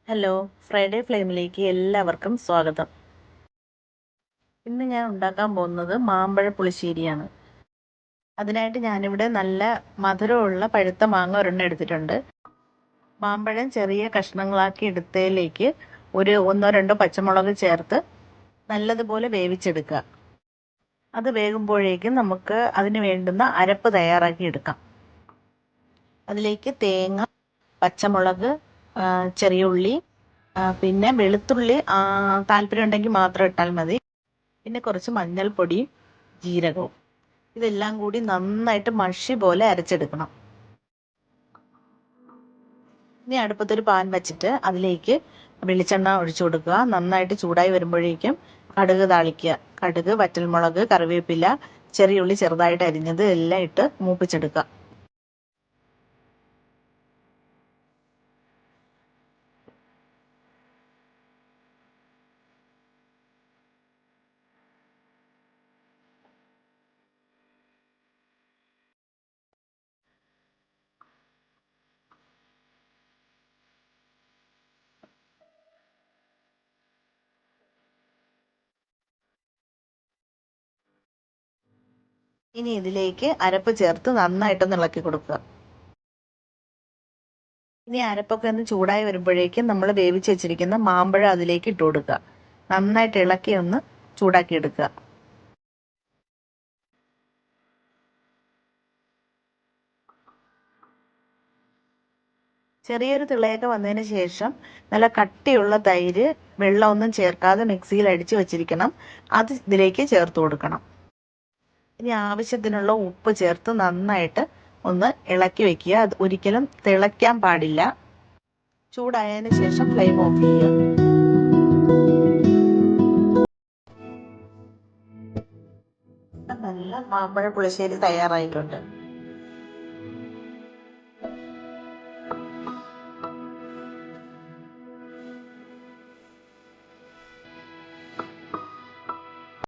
Hello, Friday ഫ്ലെയിമിലേക്ക് എല്ലാവർക്കും സ്വാഗതം. ഇന്ന് ഞാൻ ഉണ്ടാക്കാൻ പോകുന്നത് മാമ്പഴ പുളിശ്ശേരിയാണ്. അതിനായിട്ട് ഞാനിവിടെ നല്ല മധുരമുള്ള പഴുത്ത മാങ്ങ ഒരെണ്ണം എടുത്തിട്ടുണ്ട്. മാമ്പഴം ചെറിയ കഷ്ണങ്ങളാക്കി എടുത്തതിലേക്ക് ഒരു ഒന്നോ രണ്ടോ പച്ചമുളക് ചേർത്ത് നല്ലതുപോലെ വേവിച്ചെടുക്കുക. അത് വേകുമ്പോഴേക്കും നമുക്ക് അതിന് വേണ്ടുന്ന അരപ്പ് തയ്യാറാക്കി എടുക്കാം. അതിലേക്ക് തേങ്ങ, പച്ചമുളക്, ചെറിയ ഉള്ളി, പിന്നെ വെളുത്തുള്ളി താല്പര്യം ഉണ്ടെങ്കിൽ മാത്രം ഇട്ടാൽ മതി. പിന്നെ കുറച്ച് മഞ്ഞൾപ്പൊടിയും ജീരകവും ഇതെല്ലാം കൂടി നന്നായിട്ട് മഷി പോലെ അരച്ചെടുക്കണം. ഇനി അടുപ്പത്തൊരു പാൻ വെച്ചിട്ട് അതിലേക്ക് വെളിച്ചെണ്ണ ഒഴിച്ചു കൊടുക്കുക. നന്നായിട്ട് ചൂടായി വരുമ്പോഴേക്കും കടുക് താളിക്കുക. കടുക്, വറ്റൽമുളക്, കറിവേപ്പില, ചെറിയ ഉള്ളി ചെറുതായിട്ട് അരിഞ്ഞത് എല്ലാം ഇട്ട് മൂപ്പിച്ചെടുക്കുക. ഇനി ഇതിലേക്ക് അരപ്പ് ചേർത്ത് നന്നായിട്ടൊന്ന് ഇളക്കി കൊടുക്കുക. ഇനി അരപ്പൊക്കെ ഒന്ന് ചൂടായി വരുമ്പോഴേക്കും നമ്മൾ വേവിച്ച് വെച്ചിരിക്കുന്ന മാമ്പഴം അതിലേക്ക് ഇട്ട് കൊടുക്കുക. നന്നായിട്ട് ഇളക്കി ഒന്ന് ചൂടാക്കി എടുക്കുക. ചെറിയൊരു തിളയൊക്കെ വന്നതിന് ശേഷം നല്ല കട്ടിയുള്ള തൈര്, വെള്ളമൊന്നും ചേർക്കാതെ മിക്സിയിൽ അടിച്ച് വെച്ചിരിക്കണം, അത് ഇതിലേക്ക് ചേർത്ത് കൊടുക്കണം. ഇനി ആവശ്യത്തിനുള്ള ഉപ്പ് ചേർത്ത് നന്നായിട്ട് ഒന്ന് ഇളക്കി വെക്കുക. അത് ഒരിക്കലും തിളയ്ക്കാൻ പാടില്ല. ചൂടായതിനു ശേഷം ഫ്ലെയിം ഓഫ് ചെയ്യുക. നല്ല മാമ്പഴ പുളിശ്ശേരി തയ്യാറായിട്ടുണ്ട്.